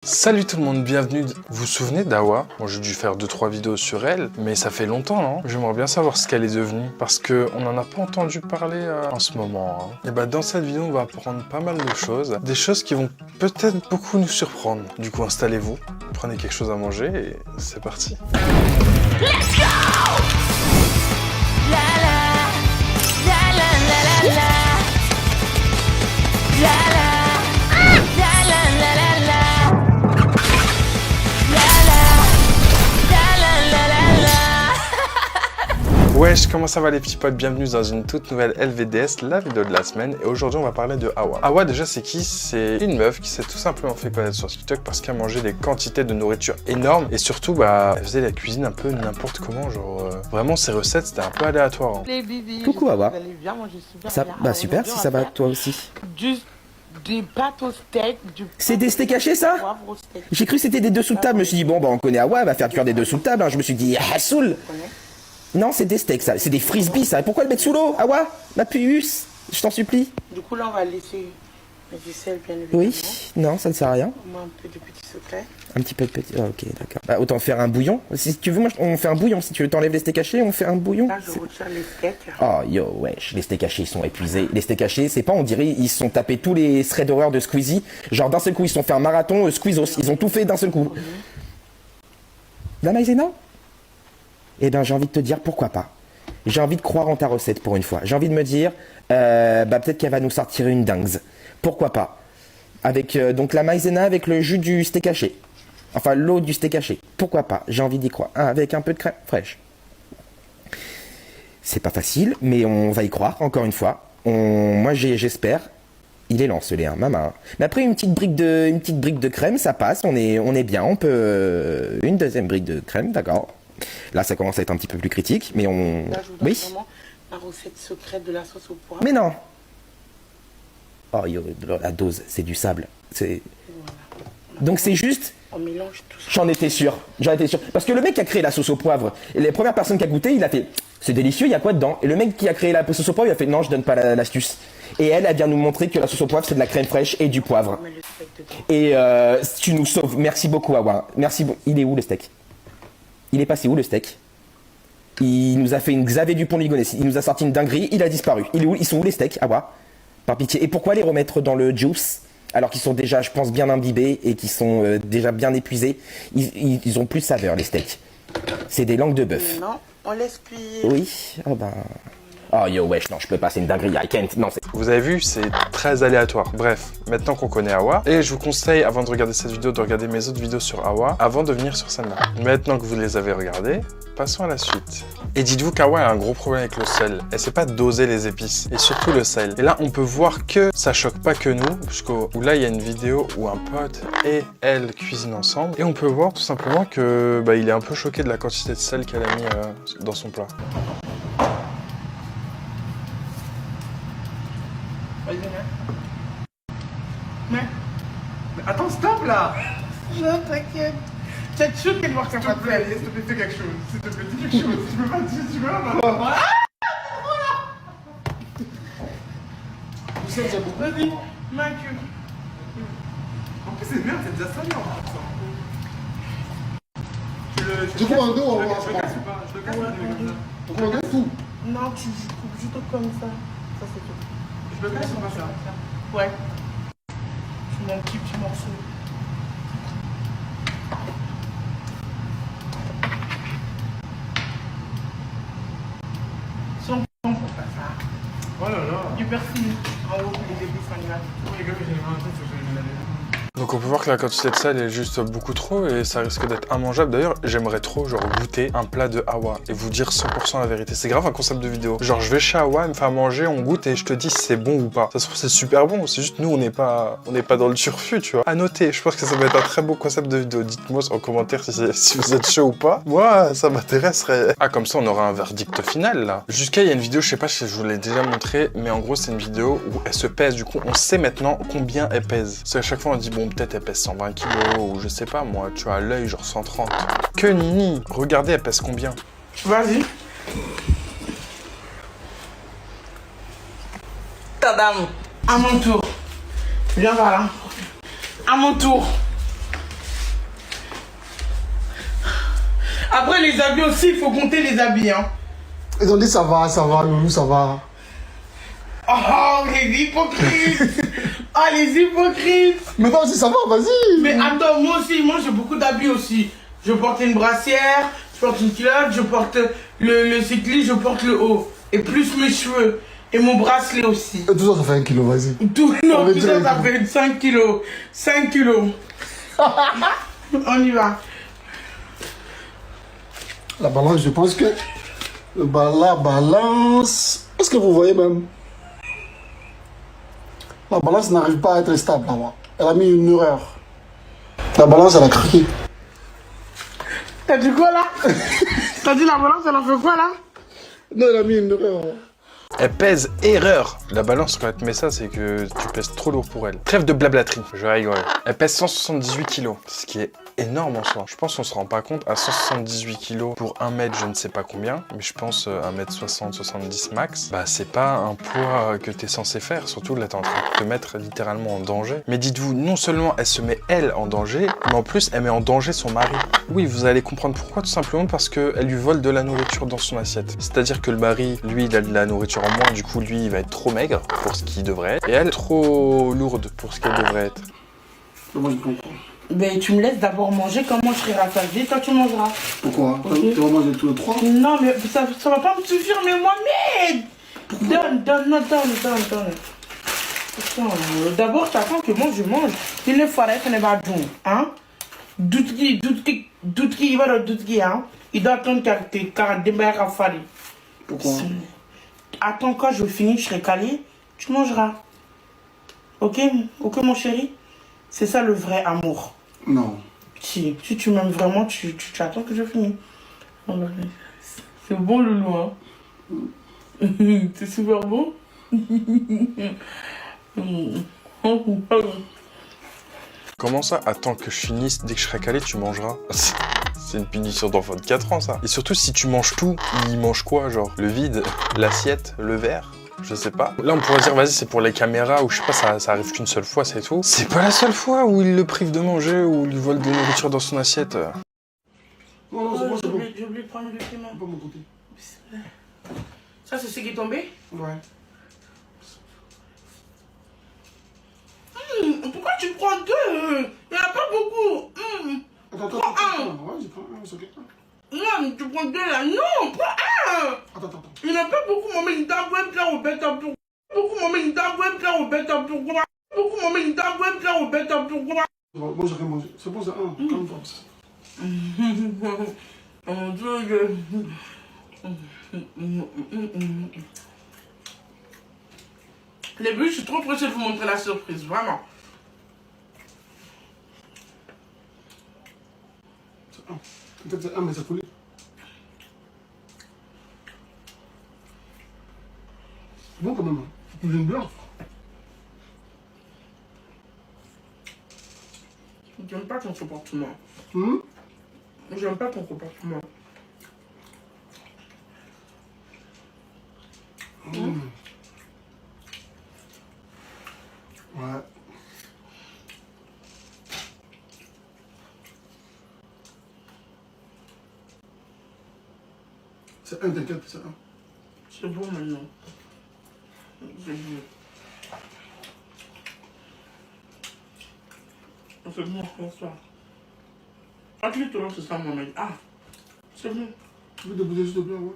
Salut tout le monde, bienvenue. Vous vous souvenez d'Awa? Bon, j'ai dû faire 2-3 vidéos sur elle, mais ça fait longtemps, non? J'aimerais bien savoir ce qu'elle est devenue, parce qu'on n'en a pas entendu parler en ce moment. Et bah dans cette vidéo, on va apprendre pas mal de choses, des choses qui vont peut-être beaucoup nous surprendre. Du coup, installez-vous, prenez quelque chose à manger et c'est parti. Let's go! La la, la la la la la, la la, la la la la la, la la, la la la la. Wesh, comment ça va les petits potes? Bienvenue dans une toute nouvelle LVDS, la vidéo de la semaine. Et aujourd'hui, on va parler de Awa. Awa, déjà, c'est qui? C'est une meuf qui s'est tout simplement fait connaître sur TikTok parce qu'elle mangeait des quantités de nourriture énormes. Et surtout, bah, elle faisait la cuisine un peu n'importe comment. Genre, vraiment, ses recettes, c'était un peu aléatoire. Hein. Les bébés, Coucou Awa. vous allez bien, moi je suis super Ça, bien. bah Alors, super, aujourd'hui, si on ça va va faire toi aussi. Juste des pâtes au steak, C'est des steaks hachés ça? poivre au steak. J'ai cru que c'était des dessous de table, je me suis dit bon bah on connaît Awa, elle va faire cuire des dessous de table, hein. Je me suis dit Hassoul. Tu connais? Non c'est des steaks ça, c'est des frisbees ça, et pourquoi le mettre sous l'eau? Awa, ma puce, je t'en supplie. Du coup, là, on va laisser du sel, bien évidemment. Oui, non ça ne sert à rien. On met un peu de petits secrets. Un petit peu de petit, ok d'accord. Bah autant faire un bouillon, si tu veux moi on fait un bouillon, si tu veux t'enlèves les steaks hachés, on fait un bouillon. Là, je retire les steaks. Oh yo wesh, les steaks hachés ils sont épuisés. Les steaks hachés, c'est pas on dirait ils se sont tapés tous les threads d'horreur de Squeezie. Genre d'un seul coup ils se sont fait un marathon Squeezos, ils ont tout fait d'un seul coup. La maïzena? Eh ben j'ai envie de te dire pourquoi pas. J'ai envie de croire en ta recette pour une fois. J'ai envie de me dire bah peut-être qu'elle va nous sortir une dingue. Pourquoi pas? Avec donc la maïzena avec le jus du steak haché. Enfin l'eau du steak haché. Pourquoi pas? J'ai envie d'y croire. Ah, avec un peu de crème fraîche. C'est pas facile, mais on va y croire, encore une fois. Moi, j'espère. Il est lent, ce lait, hein, maman. Mais après, une petite brique de crème, ça passe. On est bien. On peut... Une deuxième brique de crème, d'accord. Là, ça commence à être un petit peu plus critique, mais on... Là, je vous donne Oui. vraiment la recette secrète de la sauce au poivre. Mais non. Oh, yo, la dose, c'est du sable. C'est... Donc, c'est juste... On mélange tout ça. J'en étais sûr. Parce que le mec qui a créé la sauce au poivre, et les premières personnes qui a goûté, il a fait c'est délicieux, il y a quoi dedans? Et le mec qui a créé la sauce au poivre, il a fait non, je donne pas l'astuce. Et elle vient nous montrer que la sauce au poivre, c'est de la crème fraîche et du poivre. On met le steak dedans. Et tu nous sauves. Merci beaucoup, Awa. Merci. Il est où le steak? Il est passé où le steak? Il nous a fait une Xavier Dupont-Ligonnès. Il nous a sorti une dinguerie, il a disparu. Il est où? Ils sont où les steaks, Awa? Par pitié. Et pourquoi les remettre dans le juice? Alors qu'ils sont déjà, je pense, bien imbibés et qu'ils sont déjà bien épuisés. Ils ont plus de saveur, les steaks. C'est des langues de bœuf. Non, on laisse cuire. Oui. Oh ben... Oh yo wesh, non, je peux pas, c'est une dinguerie, I can't. Non, c'est... Vous avez vu, c'est très aléatoire. Bref, maintenant qu'on connaît Awa, et je vous conseille, avant de regarder cette vidéo, de regarder mes autres vidéos sur Awa, avant de venir sur celle-là. Maintenant que vous les avez regardées, passons à la suite. Et dites-vous qu'Awa a un gros problème avec le sel. Elle sait pas doser les épices, et surtout le sel. Et là, on peut voir que ça choque pas que nous, puisqu'où là, il y a une vidéo où un pote et elle cuisinent ensemble, et on peut voir tout simplement que il est un peu choqué de la quantité de sel qu'elle a mis dans son plat. Vas-y, mais attends, stop là. Non, t'inquiète. T'es sûr qu'elle va faire pas de sel? S'il te plaît, fais quelque chose. S'il te plaît, dis quelque chose. Tu peux pas dire, tu peux pas. Vous savez, j'ai beaucoup. Vas-y, Mathieu. En plus, c'est bien, c'est déjà salé en plus. Tu coupes en deux, on va Je voir. le casse ou pas? Je le casse ou pas? Tu coupes en deux, tout. Non, tu coupes juste comme ça. Ça, c'est tout. Je le casse ou pas ça? Ouais. Tu mets un petit morceau. Si on coupe pas ça. Oh là là. Du persil en haut, les épices en bas. Oh les gars, j'ai un truc, je vais l'aider. Donc on peut voir que la quantité de sel est juste beaucoup trop et ça risque d'être immangeable. D'ailleurs, j'aimerais trop genre goûter un plat de Awa et vous dire 100% la vérité. C'est grave un concept de vidéo. Genre je vais chez Awa, elle me fait manger, on goûte et je te dis si c'est bon ou pas. Ça se trouve c'est super bon, c'est juste nous on n'est pas dans le turfu, tu vois. À noter, je pense que ça va être un très beau concept de vidéo. Dites-moi en commentaire si vous êtes chaud ou pas. Moi, ça m'intéresserait. Ah comme ça on aura un verdict final là. Jusqu'à il y a une vidéo, je sais pas si je vous l'ai déjà montré, mais en gros c'est une vidéo où elle se pèse. Du coup on sait maintenant combien elle pèse. C'est à chaque fois on dit bon peut-être elle pèse 120 kilos ou je sais pas moi, tu vois à l'œil genre 130. Que nini. Regardez elle pèse combien. Vas-y. Ta dame. À mon tour. Viens par là. À mon tour. Après, les habits aussi, il faut compter les habits, hein. Ils ont dit ça va, loulou, ça va. Oh, les hypocrites. Ah, les hypocrites. Mais toi aussi, ça va, vas-y. Mais attends, moi aussi, moi j'ai beaucoup d'habits aussi. Je porte une brassière, je porte une culotte, je porte le cycliste, je porte le haut. Et plus mes cheveux. Et mon bracelet aussi. Et tout ça, ça fait 1 kilo, vas-y. Tout, non, On tout va ça, dire ça fait 5 kilos. 5 kilos. On y va. La balance, je pense que... La balance... Est-ce que vous voyez même? La balance n'arrive pas à être stable là-bas. Elle a mis une erreur. La balance, elle a craqué. T'as dit quoi là? T'as dit la balance, elle a fait quoi là? Non, elle a mis une erreur. Elle pèse erreur. La balance, quand elle te met ça, c'est que tu pèses trop lourd pour elle. Trêve de blablaterie. Je rigole. Elle pèse 178 kilos, ce qui est énorme en soi. Je pense qu'on se rend pas compte à 178 kilos pour 1 mètre, je ne sais pas combien, mais je pense 1m60, 70 max. Bah, c'est pas un poids que t'es censé faire. Surtout là, t'es en train de te mettre littéralement en danger. Mais dites-vous, non seulement elle se met elle en danger, mais en plus elle met en danger son mari. Oui, vous allez comprendre pourquoi, tout simplement parce qu'elle lui vole de la nourriture dans son assiette. C'est-à-dire que le mari, lui, il a de la nourriture en moins, du coup, lui, il va être trop maigre pour ce qu'il devrait être, et elle, trop lourde pour ce qu'elle devrait être. Moi, je comprends. Ben, tu me laisses d'abord manger, quand moi je serai rassasiée, toi tu mangeras. Pourquoi? Okay. Tu vas manger tous les 3? Non, mais ça va pas me suffire, mais Mohamed! Donne. D'abord, t'attends que moi je mange. Il ne faudrait que ne va pas hein? Doutki, il va dans Doutki, hein? Il doit attendre qu'elle démarre à faire. Pourquoi? Attends, quand je finis, je serai calé, tu mangeras. Ok, mon chéri? C'est ça le vrai amour. Non. Si tu m'aimes vraiment, tu attends que je finisse. C'est bon, loulou, hein? C'est super bon. Comment ça? Attends que je finisse, dès que je serai calé, tu mangeras. C'est une punition d'enfant de 4 ans, ça. Et surtout, si tu manges tout, il mange quoi, genre? Le vide, l'assiette, le verre? Je sais pas. Là, on pourrait dire, vas-y, c'est pour les caméras, ou je sais pas, ça arrive qu'une seule fois, c'est tout. C'est pas la seule fois où il le prive de manger, ou il lui vole de nourriture dans son assiette. Non, c'est bon, c'est bon. J'ai oublié de prendre le document. Pas mon côté. Ça, c'est ce qui est tombé? Ouais. Pourquoi tu prends 2? Il n'y en a pas beaucoup. Attends. Ouais, j'ai pris un, c'est ok. Non, tu prends 2 là. Non, prends 1. Attends. Il n'y en a pas beaucoup, maman. Il t'a envoyé plein au bête à pour. Beaucoup, maman. Il t'a envoyé plein au bête à pour. Beaucoup, maman. Il t'a envoyé plein au bête à pour. Moi, j'ai rien mangé. C'est bon, c'est un. Calme-toi. Mon Dieu. Les buts, je suis trop pressée de vous montrer la surprise, vraiment. C'est un. Peut-être c'est un, mais c'est coulé. C'est bon quand même. Tu cuisines bien. J'aime pas ton comportement. J'aime pas ton comportement. Ouais. C'est un, t'inquiète, c'est un. C'est bon maintenant. C'est bon. C'est bon, bonsoir. Appuie-toi, c'est ça, Mohamed. Ah, c'est bon. Tu veux débouler s'il te plaît, ouais?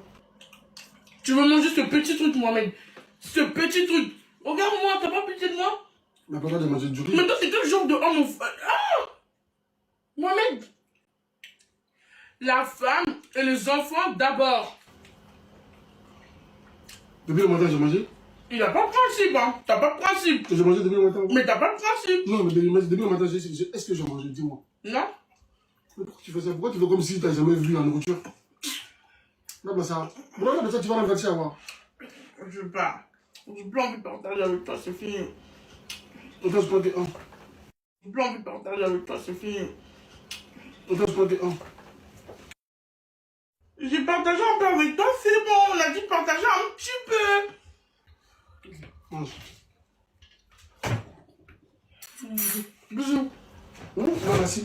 Tu veux manger ce petit truc, Mohamed? Ce petit truc. Regarde-moi, t'as pas pitié de moi? Mais pas de manger du riz. Mais toi, c'est quel genre de homme? Ah! Mohamed! La femme et les enfants d'abord. Depuis le matin, j'ai mangé. Il n'a pas de principe, hein? T'as pas de principe. J'ai mangé depuis le matin. Mais t'as pas de principe. Non, mais depuis le matin, est-ce que j'ai mangé? Dis-moi. Non? Mais pourquoi tu fais ça? Pourquoi tu fais comme si tu n'as jamais vu la nourriture? Non, mais ça. Pourquoi comme ça, tu vas l'envahir à voir? Je veux pas. J'ai plus envie de partager avec toi, c'est fini. Autant je prends que un. J'ai plus envie de partager avec toi, c'est fini. Autant je prends que un. J'ai partagé un peu avec toi, c'est bon. On a dit de partager un petit peu. Bisous. Non, merci.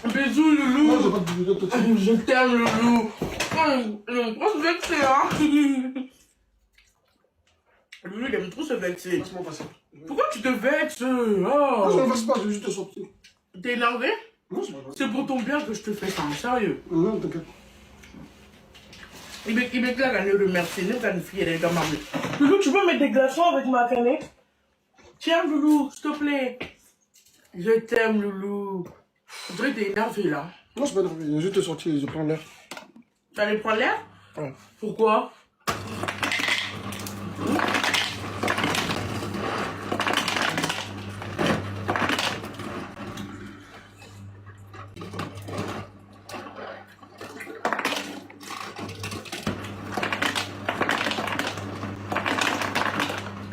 Bisous. bisous, loulou. Non, j'ai pas de bisous, toi, tu- Je t'aime, loulou. Il aime trop se vexer, hein. Loulou, il aime trop se vexer. Laisse-moi passer. Pourquoi tu te vexes? Non, je ne Oh. fasse pas, je vais juste te sortir. T'es énervé? Non, c'est pas grave. C'est pour ton bien que je te fais ça, sérieux. Non, t'inquiète. Il me claque à nous remercier, nous allons fier dans ma vie. Loulou, tu peux mettre des glaçons avec ma canette? Tiens, Loulou, s'il te plaît. Je t'aime, Loulou. On dirait que t'es énervé, là. Non, c'est pas grave, je vais juste te sortir, je prends l'air. Tu allais prendre l'air? Ouais. Pourquoi?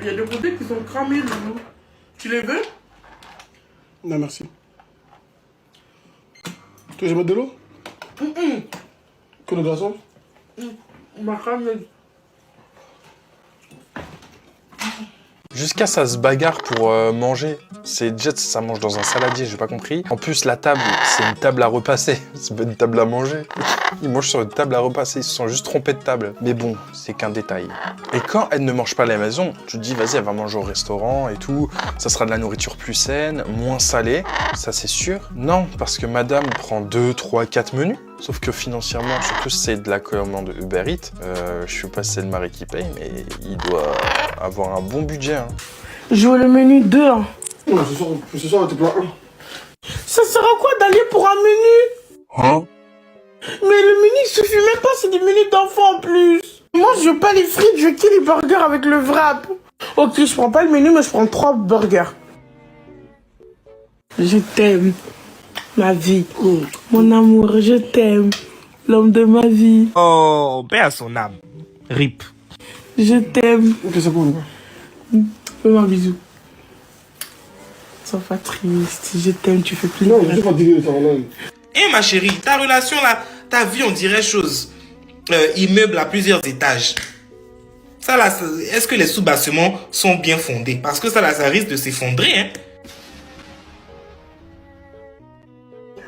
Il y a des côtés qui sont cramés, Loulou. Tu les veux? Non, merci. Tu veux que je mette de l'eau? Que le glaçon? Ma crame. Jusqu'à ça se bagarre pour manger. C'est déjà ça mange dans un saladier, j'ai pas compris. En plus la table, c'est une table à repasser, c'est pas une table à manger. Ils mangent sur une table à repasser, ils se sont juste trompés de table. Mais bon, c'est qu'un détail. Et quand elle ne mange pas à la maison, tu te dis vas-y, elle va manger au restaurant et tout. Ça sera de la nourriture plus saine, moins salée, ça c'est sûr. Non, parce que madame prend 2, 3, 4 menus. Sauf que financièrement, surtout si c'est de la commande Uber Eats, je suis pas celle de Marie qui paye, mais il doit avoir un bon budget. Hein. Je veux le menu 2. Hein. Non, ce soir, t'es plein 1. Ça sert à quoi d'aller pour un menu? Hein? Mais le menu il suffit même pas, c'est des menus d'enfants en plus. Moi je veux pas les frites, je veux que les burgers avec le wrap. Ok, je prends pas le menu, mais je prends 3 burgers. Je t'aime, ma vie. Mon amour, je t'aime. L'homme de ma vie. Oh, paix à son âme. RIP. Je t'aime. Ok, c'est bon, on y va. Fais-moi un bisou. Sois pas triste, je t'aime, tu fais Non, je plaisir. suis fatigué, ça va là. Eh ma chérie, ta relation là, ta vie on dirait chose. Immeuble à plusieurs étages. Ça là, est-ce que les sous-bassements sont bien fondés? Parce que ça là, ça risque de s'effondrer, hein.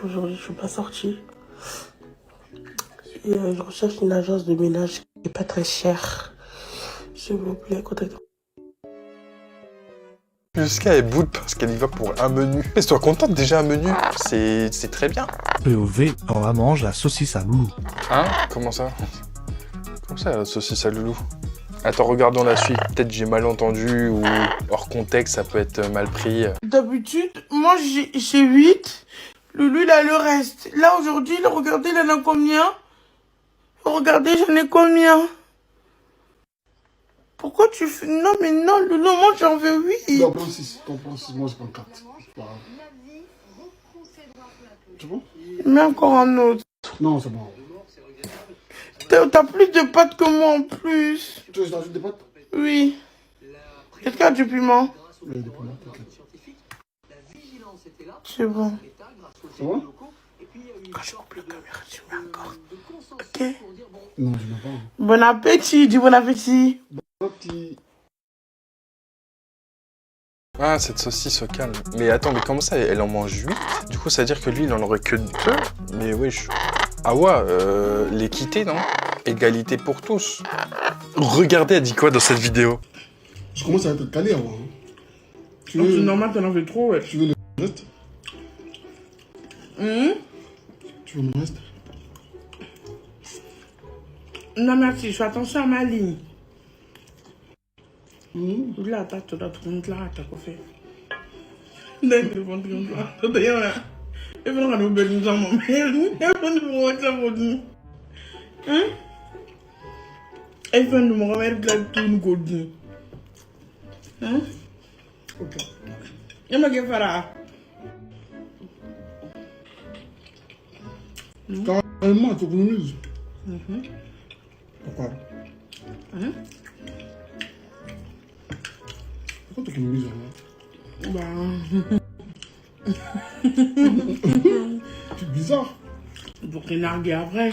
Aujourd'hui, je suis pas sortie. Et je recherche une agence de ménage qui est pas très chère. S'il vous plaît, contactez-moi. Jusqu'à elle boude parce qu'elle y va pour un menu. Mais sois contente déjà un menu, c'est très bien. POV, on mange la saucisse à loulou. Hein? Comment ça? Comment ça la saucisse à loulou? Attends, regardons la suite. Peut-être j'ai mal entendu ou hors contexte, ça peut être mal pris. D'habitude, moi j'ai 8. Loulou, il a le reste. Là, aujourd'hui, regardez, il en a combien? Regardez, j'en ai combien? Pourquoi tu fais... Non, mais non, Loulou, moi j'en veux 8. Non, prends 6. T'en prends 6, moi je prends 4. C'est pas grave. C'est bon? Mets encore un autre. Non, c'est bon. T'as plus de pâtes que moi en plus. Tu veux que je t'ajoute des pâtes? Oui. Est-ce qu'il y a du piment? Il y a des piments, t'inquiète. C'est bon. C'est bon? Quand je coupe la caméra, tu mets encore. Ok. Non, je n'ai pas. Bon appétit, dis bon appétit. Petit. Ah, cette saucisse au calme. Mais attends, mais comment ça, elle en mange 8? Du coup, ça veut dire que lui, il en aurait que 2? Mais oui, Ah ouais, l'équité, non? Égalité pour tous. Regardez, elle dit quoi dans cette vidéo? Je commence à être calé avant. Hein. Tu C'est veux, normal, t'en as fait trop, ouais. tu veux le reste? Tu veux le reste? Non, merci, je fais attention à ma ligne. Là, t'as tout là, t'as quoi fait? Dai, le bon truc là. T'as d'ailleurs là. Et puis, on a oublié de nous en mettre. Et puis, on va ça pour nous. Hein? Et puis, on va remettre là tout nous godin. Hein? Ok. Il m'a fait faire. Carrément, tu économises. Pourquoi? Pourquoi tu économises? C'est bizarre. Pour te narguer après.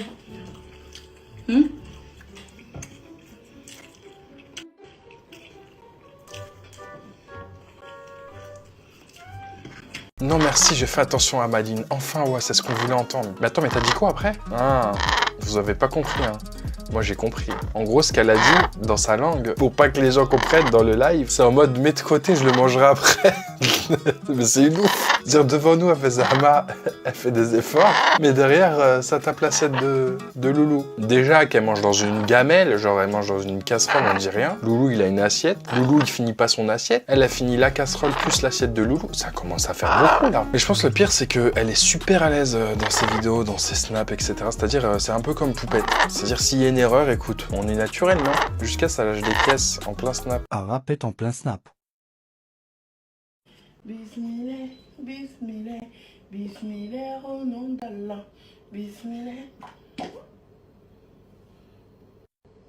Non merci, je fais attention à Madine. Enfin, ouais, c'est ce qu'on voulait entendre. Mais attends, mais t'as dit quoi après? Ah, vous avez pas compris, hein. Moi j'ai compris. En gros, ce qu'elle a dit dans sa langue, pour pas que les gens comprennent dans le live, c'est en mode mets de côté, je le mangerai après. Mais c'est une ouf. Dire devant nous, elle fait Zama, elle fait des efforts, mais derrière, ça tape l'assiette de Loulou. Déjà qu'elle mange dans une gamelle, genre elle mange dans une casserole, on dit rien. Loulou, il a une assiette. Loulou, il finit pas son assiette. Elle a fini la casserole plus l'assiette de Loulou. Ça commence à faire beaucoup là. Mais je pense que le pire, c'est qu'elle est super à l'aise dans ses vidéos, dans ses snaps, etc. C'est-à-dire, c'est un peu comme Poupette. C'est-à-dire, s'il y a une erreur, écoute, on est naturel, non? Jusqu'à ça lâche des caisses en plein snap. Ara pète en plein snap. Bismillah, bismillah, bismillah, au nom d'Allah. Bismillah.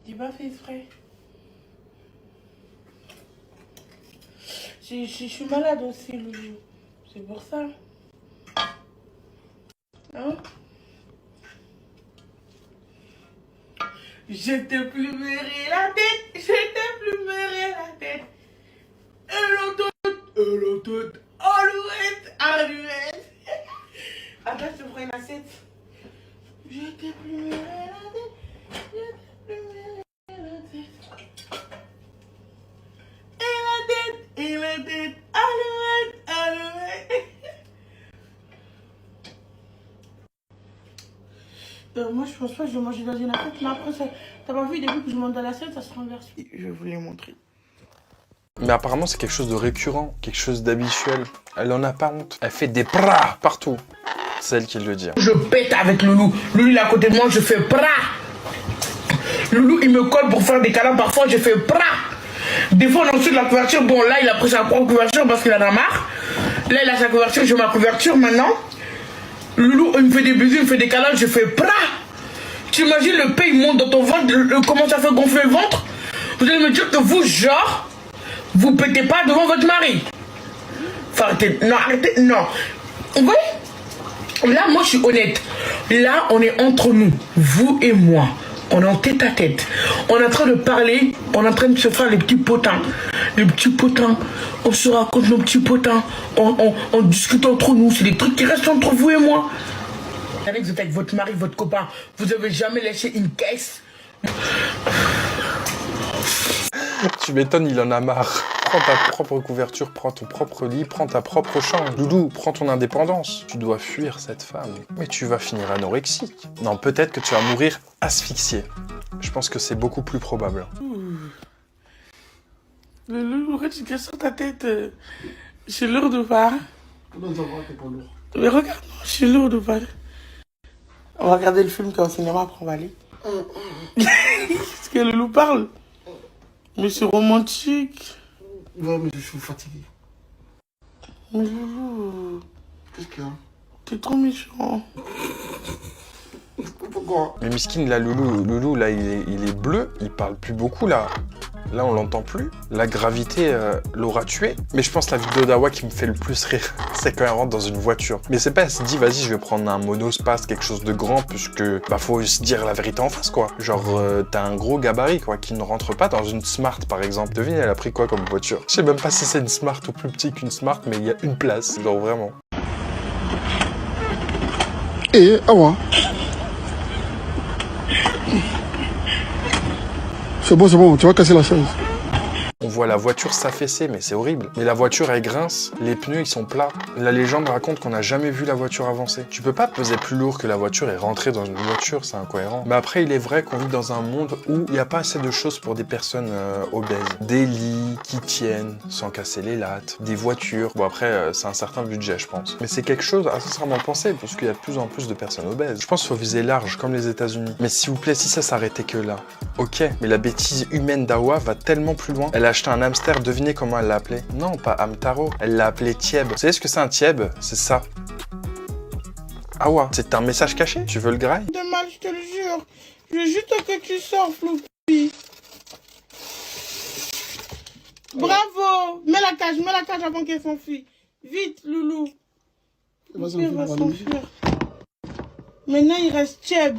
J'ai pas fait exprès. Je suis malade aussi, Loulou. C'est pour ça. Hein? Je te plumerai la tête, je te plumerai la tête. Alouette, alouette. Attends, je te prends une assiette. Je te plumerai la tête, je te plumerai la tête. Et la tête, alouette, alouette. Moi, je pense pas que je vais manger dans une assiette, mais après, t'as pas vu, depuis que je mange dans l'assiette, ça se renverse. Je vais vous les montrer. Mais apparemment, c'est quelque chose de récurrent, quelque chose d'habituel. Elle en a pas honte. Elle fait des pras partout. C'est elle qui le dit. Je pète avec Loulou. Loulou, il est à côté de moi, je fais pras. Loulou, il me colle pour faire des câlins. Parfois, je fais pras. Des fois, on est au-dessus de la couverture. Bon, là, il a pris sa propre couverture parce qu'il en a marre. Là, il a sa couverture, j'ai ma couverture maintenant. Loulou, il me fait des bisous, il me fait des câlins, je fais pras. Tu imagines le paix, il monte dans ton ventre, comment ça fait gonfler le ventre? Vous allez me dire que vous, genre, vous pétez pas devant votre mari. Enfin, arrêtez, non, arrêtez, non. Vous voyez? Là, moi, je suis honnête. Là, on est entre nous, vous et moi. On est en tête à tête. On est en train de parler, on est en train de se faire les petits potins. Les petits potins. On se raconte nos petits potins. On discute entre nous. C'est des trucs qui restent entre vous et moi. Vous savez que vous êtes avec votre mari, votre copain. Vous avez jamais laissé une caisse. Tu m'étonnes, il en a marre. Prends ta propre couverture, prends ton propre lit, prends ta propre chambre. Loulou, prends ton indépendance. Tu dois fuir cette femme. Mais tu vas finir anorexique. Non, peut-être que tu vas mourir asphyxié. Je pense que c'est beaucoup plus probable. Loulou, pourquoi tu casses sur ta tête? Je suis lourde ou pas? Comment ça va, t'es pas lourd? Mais regarde, je suis lourde ou pas? On va regarder le film quand au cinéma, après on va aller. Est-ce que Loulou parle? Mais c'est romantique. Ouais, mais je suis fatigué. Mais Loulou, Qu'est-ce qu'il y a? t'es trop méchant. Pourquoi? Mais Miskin, là, Loulou, là, il est bleu. Il parle plus beaucoup, là. Là, on l'entend plus. La gravité l'aura tué. Mais je pense la vidéo d'Awa qui me fait le plus rire, c'est quand elle rentre dans une voiture. Mais c'est pas, elle se dit, vas-y, je vais prendre un monospace, quelque chose de grand, puisque, bah, faut se dire la vérité en face, quoi. Genre, t'as un gros gabarit, quoi, qui ne rentre pas dans une Smart, par exemple. Devine, elle a pris quoi comme voiture? Je sais même pas si c'est une Smart ou plus petit qu'une Smart, mais il y a une place, genre vraiment. Eh, Awa. C'est bon, tu vas casser la chaise. On voit la voiture s'affaisser, mais c'est horrible. Mais la voiture, elle grince, les pneus, ils sont plats. La légende raconte qu'on n'a jamais vu la voiture avancer. Tu peux pas peser plus lourd que la voiture et rentrer dans une voiture, c'est incohérent. Mais après, il est vrai qu'on vit dans un monde où il n'y a pas assez de choses pour des personnes obèses. Des lits qui tiennent sans casser les lattes, des voitures. Bon après, c'est un certain budget, je pense. Mais c'est quelque chose à sincèrement penser, parce qu'il y a de plus en plus de personnes obèses. Je pense qu'il faut viser large, comme les États-Unis. Mais s'il vous plaît, si ça s'arrêtait que là. Ok, mais la bêtise humaine d'Awa va tellement plus loin. Elle a acheté un hamster, devinez comment elle l'a appelé? Non, pas Hamtaro, elle l'a appelé Tieb. Vous savez ce que c'est un Tieb? C'est ça. Awa, c'est un message caché? Tu veux le graille? De mal, je te le jure. Je veux juste que tu sors, Floppy. Bravo! Mets la cage avant qu'elle s'enfuit. Vite, Loulou. Il va s'enfuir. Maintenant, il reste Tieb.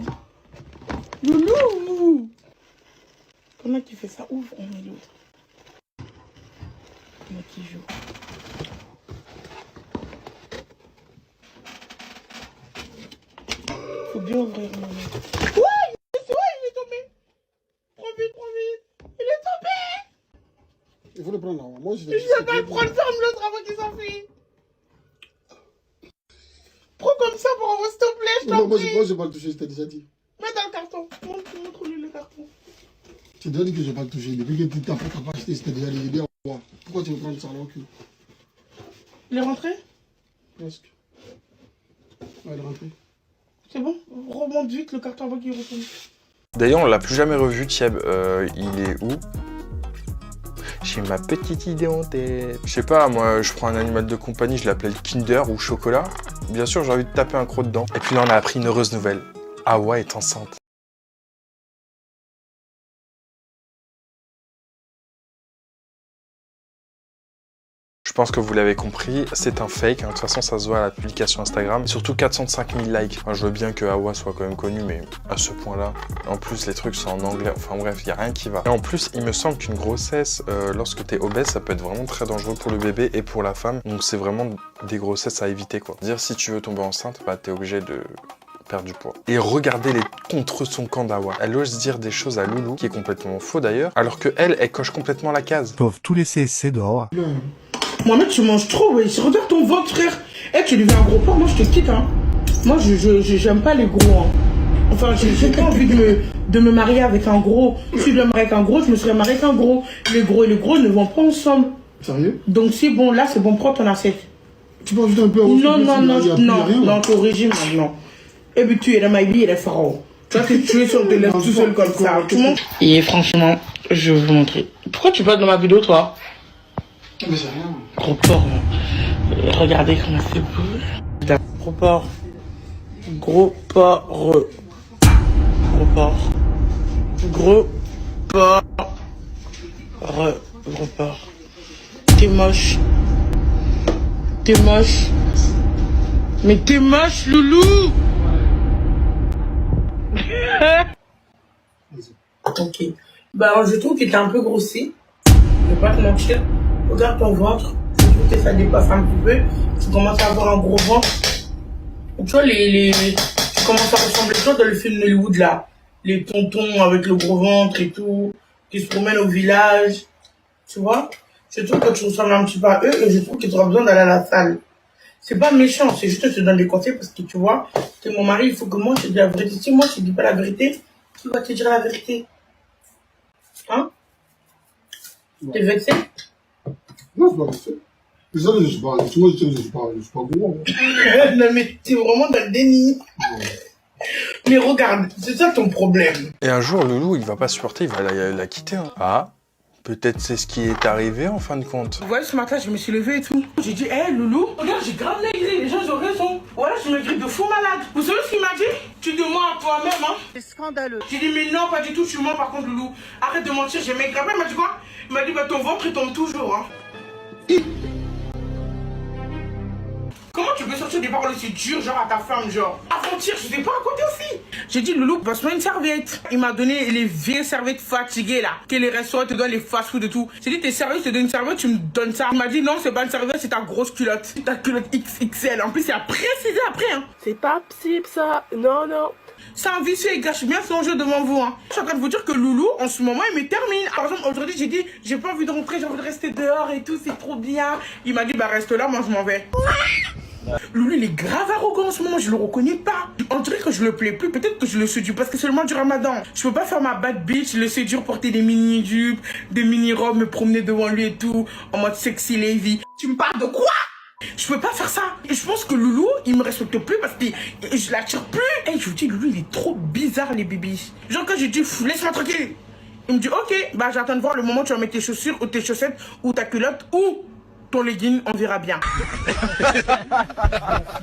Loulou! Comment tu fais ça? Ouvre, on met l'autre. Comment tu joues? Faut bien ouvrir. Ouais, il est tombé. Prends vite. Il est tombé. Il faut le prendre. Moi, je vais pas le prendre, ferme l'autre avant qu'il s'enfuit. Prends comme ça pour envoyer, s'il te plaît, je t'en prie. Moi, je vais pas le toucher, je t'ai déjà dit. Mets dans le carton. Montre-lui le carton. Tu t'ai déjà dit que je vais pas le toucher. Depuis que tu t'as pas acheté, c'était déjà l'idée. Pourquoi tu veux prendre ça là au cul? Il est rentré? Presque. Ouais, il est rentré. C'est bon? Remonte vite le carton avant qu'il retourne. D'ailleurs, on l'a plus jamais revu, Thieb. Il est où? J'ai ma petite idée en tête. Je sais pas, moi, je prends un animal de compagnie, je l'appelle Kinder ou Chocolat. Bien sûr, j'ai envie de taper un croc dedans. Et puis là, on a appris une heureuse nouvelle. Hawa est enceinte. Je pense que vous l'avez compris, c'est un fake. De toute façon, ça se voit à la publication Instagram. Surtout 405 000 likes. Enfin, je veux bien que Hawa soit quand même connue, mais à ce point-là. En plus, les trucs sont en anglais. Enfin bref, il n'y a rien qui va. Et en plus, il me semble qu'une grossesse, lorsque tu es obèse, ça peut être vraiment très dangereux pour le bébé et pour la femme. Donc c'est vraiment des grossesses à éviter, quoi. Dire si tu veux tomber enceinte, bah t'es obligé de perdre du poids. Et regardez les contre son camp d'Hawa. Elle ose dire des choses à Loulou, qui est complètement faux d'ailleurs, alors que elle coche complètement la case. Ils peuvent tout laisser essayer dehors. Mohamed, tu manges trop, ouais. Regarde ton ventre, frère. Eh, tu deviens un gros porc, moi je te quitte, hein. Moi, j'aime pas les gros, hein. Enfin, j'ai pas envie de me marier avec un gros. Si je dois me marier avec un gros, je me serais marié avec un gros. Les gros et les gros ne vont pas ensemble. Sérieux? Donc c'est bon, là, c'est bon, prends ton assiette. Tu peux ajouter un peu à Non, ton régime, maintenant. Et puis tu es dans ma vie, il est pharaon. Toi, tu es sur tes lèvres tout seul comme ça. Et franchement, je vais vous montrer. Pourquoi tu parles dans ma vidéo, toi? Mais c'est rien. Gros porc. Regardez comment c'est beau. Gros porc. Gros porc. Gros porc. Gros porc. Gros porc. T'es moche. T'es moche. Mais t'es moche, loulou. Ok. Bah, je trouve qu'il était un peu grossi. Je vais pas te mentir. Regarde ton ventre. Je trouve que ça dépasse un petit peu. Tu commences à avoir un gros ventre. Tu vois, tu commences à ressembler toi dans le film Hollywood là. Les tontons avec le gros ventre et tout. Qui se promènent au village. Tu vois? Je trouve que tu ressembles un petit peu à eux et je trouve que tu auras besoin d'aller à la salle. C'est pas méchant, c'est juste que je te donne des conseils parce que tu vois, t'es mon mari, il faut que moi je te dise la vérité. Si moi je te dis pas la vérité, qui va te dire la vérité? Hein? T'es vexé? Non, je suis pas vexé. C'est ça que je suis pas. Tu vois, je suis pas gros. Non, mais t'es vraiment dans le déni. Mais regarde, c'est ça ton problème. Et un jour, Loulou, il va pas supporter, il va la quitter. Hein. Ah, peut-être c'est ce qui est arrivé en fin de compte. Vous voyez, ce matin, je me suis levée et tout. J'ai dit, hé, Loulou, regarde, j'ai grave maigri, les gens ont raison. Voilà, je me grippe de fou malade. Vous savez ce qu'il m'a dit? Tu te mens à toi-même, hein? C'est scandaleux. J'ai dit, mais non, pas du tout, tu mens par contre, Loulou. Arrête de mentir, j'ai maigri. Après, il m'a dit quoi? Il m'a dit, bah, ton ventre, il tombe toujours, hein. Comment tu peux sortir des paroles aussi dures, genre à ta femme, genre? Avant-hier, je t'ai pas raconté aussi. J'ai dit, Loulou, passe-moi une serviette. Il m'a donné les vieilles serviettes fatiguées, là. Que les restaurants te donnent les fast-food et tout. J'ai dit, tes serviettes, je te donne une serviette, tu me donnes ça. Il m'a dit, non, c'est pas une serviette, c'est ta grosse culotte. C'est ta culotte XXL. En plus, il a précisé après, hein. C'est pas possible, ça. Non, non. C'est un vicieux, il gâche bien son jeu devant vous, hein. Je suis en train de vous dire que Loulou, en ce moment, il me termine. Par exemple, aujourd'hui, j'ai dit, j'ai pas envie de rentrer, j'ai envie de rester dehors et tout, c'est trop bien. Il m'a dit, bah, reste là, moi, je m'en vais. Loulou, il est grave arrogant en ce moment, je le reconnais pas. On dirait que je le plais plus, peut-être que je le séduis parce que c'est le mois du ramadan. Je peux pas faire ma bad bitch, le séduire, porter des mini-jupes, des mini-robes, me promener devant lui et tout, en mode sexy lady. Tu me parles de quoi? Je peux pas faire ça. Et je pense que Loulou, il me respecte plus parce que je l'attire plus. Et je vous dis, Loulou, il est trop bizarre, les bébés. Genre quand je dis, laisse-moi tranquille. Il me dit, ok, bah j'attends de voir le moment où tu vas mettre tes chaussures ou tes chaussettes ou ta culotte ou ton legging, on verra bien.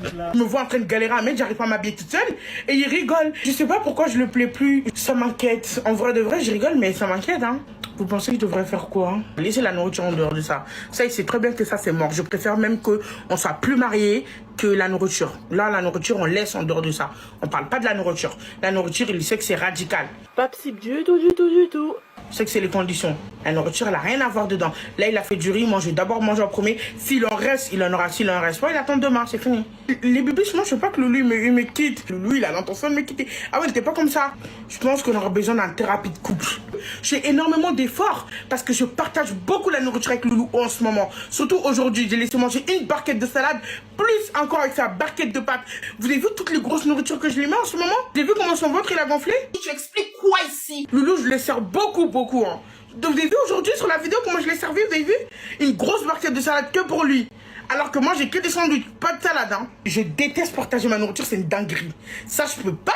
Je me vois en train de galérer à mettre, j'arrive pas à m'habiller toute seule. Et il rigole. Je sais pas pourquoi je le plais plus. Ça m'inquiète. En vrai de vrai, je rigole, mais ça m'inquiète, hein. Vous pensez que je devrais faire quoi, hein? Laisser la nourriture en dehors de ça. Ça, il sait très bien que ça, c'est mort. Je préfère même qu'on soit plus mariés que la nourriture. Là, la nourriture, on laisse en dehors de ça. On parle pas de la nourriture. La nourriture, il sait que c'est radical. Pas possible du tout, du tout, du tout. C'est que c'est les conditions. La nourriture, elle a rien à voir dedans. Là, il a fait du riz, moi je vais d'abord manger en premier. S'il en reste, il en aura. S'il en reste pas, il attend demain, c'est fini. Les bébés, moi je veux pas que Loulou il me quitte. Loulou, il a l'intention de me quitter. Ah ouais, t'es pas comme ça. Je pense qu'on aura besoin d'une thérapie de couple. J'ai énormément d'efforts parce que je partage beaucoup la nourriture avec Loulou en ce moment. Surtout aujourd'hui, j'ai laissé manger une barquette de salade, plus encore avec sa barquette de pâtes. Vous avez vu toutes les grosses nourritures que je lui mets en ce moment? Vous avez vu comment son ventre il a gonflé? Tu expliques quoi ici? Loulou, je le sers beaucoup. Hein. Donc, vous avez vu aujourd'hui sur la vidéo comment je l'ai servi? Vous avez vu? Une grosse barquette de salade que pour lui. Alors que moi, j'ai que des sandwichs, pas de salade. Hein. Je déteste partager ma nourriture, c'est une dinguerie. Ça, je peux pas.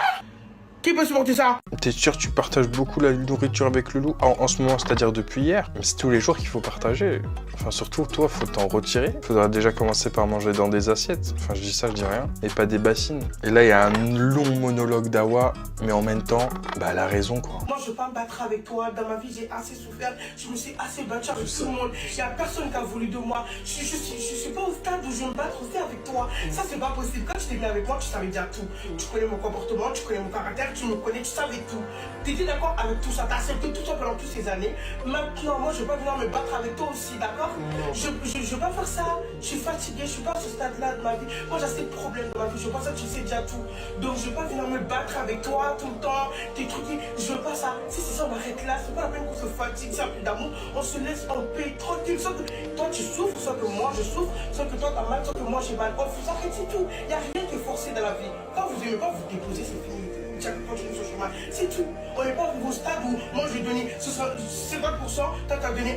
Qui peut supporter ça? T'es sûr que tu partages beaucoup la nourriture avec Loulou en ce moment, c'est-à-dire depuis hier? Mais c'est tous les jours qu'il faut partager. Enfin, surtout, toi, faut t'en retirer. Faudra déjà commencer par manger dans des assiettes. Enfin, je dis ça, je dis rien. Et pas des bassines. Et là, il y a un long monologue d'Awa, mais en même temps, bah, elle a raison, quoi. Moi, je veux pas me battre avec toi. Dans ma vie, j'ai assez souffert. Je me suis assez battu avec tout le monde. Il y a personne qui a voulu de moi. Je suis pas au stade où je me battre aussi avec toi. Ça, c'est pas possible. Quand tu t'es venu avec moi, tu savais déjà tout. Tu connais mon comportement, tu connais mon caractère. Tu me connais, tu savais tout. T'étais d'accord avec tout ça, t'as accepté tout ça pendant toutes ces années. Maintenant, moi, je vais pas venir me battre avec toi aussi, d'accord? Je vais pas faire ça. Je suis fatiguée, je suis pas à ce stade-là de ma vie. Moi, j'ai assez de problèmes dans ma vie. Je pense que tu sais déjà tout. Donc, je vais pas venir me battre avec toi tout le temps. Tes trucs, je veux pas ça. Si c'est ça, on arrête là. C'est pas la peine qu'on se fatigue, ça, plus d'amour. On se laisse en paix, tranquille. Soit que toi, tu souffres, soit que moi, je souffre. Soit que toi, t'as mal, soit que moi, j'ai mal. On vous arrête, c'est tout. Il y a rien qui est forcé dans la vie. Quand vous aimez pas, vous déposez, c'est fini. Continue sur le chemin, c'est tout. On n'est pas au stade où moi je vais donner 50%, toi t'as donné 1%,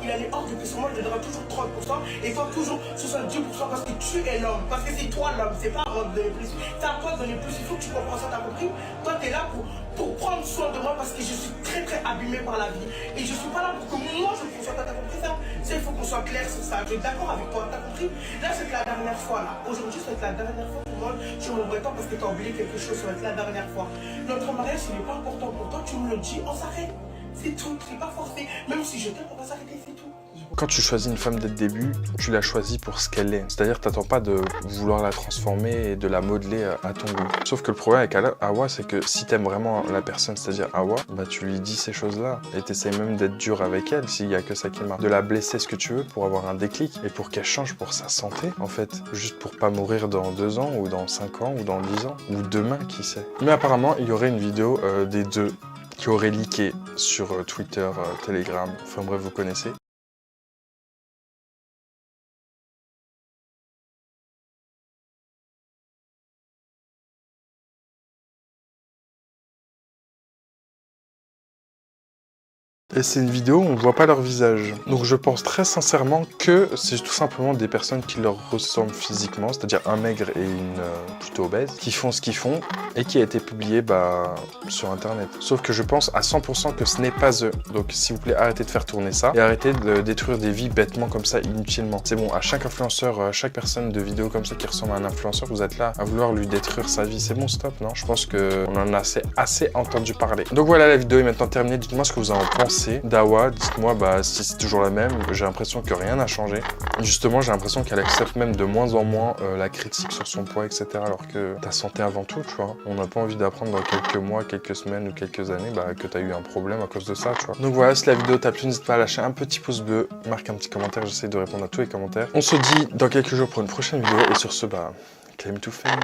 il en est hors de question, moi je donnerai toujours 30% et toi toujours 70% parce que tu es l'homme, parce que c'est toi l'homme, c'est pas à moi de donner plus, c'est à toi de donner plus, il faut que tu comprends ça, t'as compris? Toi t'es là pour prendre soin de moi parce que je suis très abîmé par la vie et je suis pas là pour que moi je prenne soin de toi, t'as compris ça? Il faut qu'on soit clair sur ça, je suis d'accord avec toi, t'as compris? Là c'est la dernière fois là, aujourd'hui c'est la dernière fois pour moi, je me pas parce que t'as oublié quelque chose, ça va être la dernière fois. Notre mariage, il n'est pas important pour toi, tu me le dis, on s'arrête. C'est tout, c'est pas forcé. Même si je t'aime, on va s'arrêter, c'est tout. Quand tu choisis une femme dès le début, tu la choisis pour ce qu'elle est. C'est-à-dire, t'attends pas de vouloir la transformer et de la modeler à ton goût. Sauf que le problème avec Awa, c'est que si t'aimes vraiment la personne, c'est-à-dire Awa, bah tu lui dis ces choses-là. Et t'essaies même d'être dur avec elle, s'il y a que ça qui marche. De la blesser ce que tu veux pour avoir un déclic et pour qu'elle change pour sa santé, en fait. Juste pour pas mourir dans 2 ans, ou dans 5 ans, ou dans 10 ans, ou demain, qui sait. Mais apparemment, il y aurait une vidéo des deux qui aurait leaké sur Twitter, Telegram, enfin bref, vous connaissez. Et c'est une vidéo où on ne voit pas leur visage. Donc je pense très sincèrement que c'est tout simplement des personnes qui leur ressemblent physiquement, c'est-à-dire un maigre et une plutôt obèse, qui font ce qu'ils font et qui a été publié sur internet. Sauf que je pense à 100% que ce n'est pas eux. Donc s'il vous plaît, arrêtez de faire tourner ça et arrêtez de détruire des vies bêtement comme ça, inutilement. C'est bon, à chaque influenceur, à chaque personne de vidéo comme ça qui ressemble à un influenceur, vous êtes là à vouloir lui détruire sa vie. C'est bon, stop, non? Je pense qu'on en a assez entendu parler. Donc voilà, la vidéo est maintenant terminée. Dites-moi ce que vous en pensez d'Awa, dites-moi si c'est toujours la même. J'ai l'impression que rien n'a changé. Justement, j'ai l'impression qu'elle accepte même de moins en moins la critique sur son poids, etc. Alors que ta santé avant tout, tu vois. On n'a pas envie d'apprendre dans quelques mois, quelques semaines ou quelques années que tu as eu un problème à cause de ça, tu vois. Donc voilà, si la vidéo t'a plu, n'hésite pas à lâcher un petit pouce bleu, marque un petit commentaire, j'essaie de répondre à tous les commentaires. On se dit dans quelques jours pour une prochaine vidéo et sur ce, claim to fame.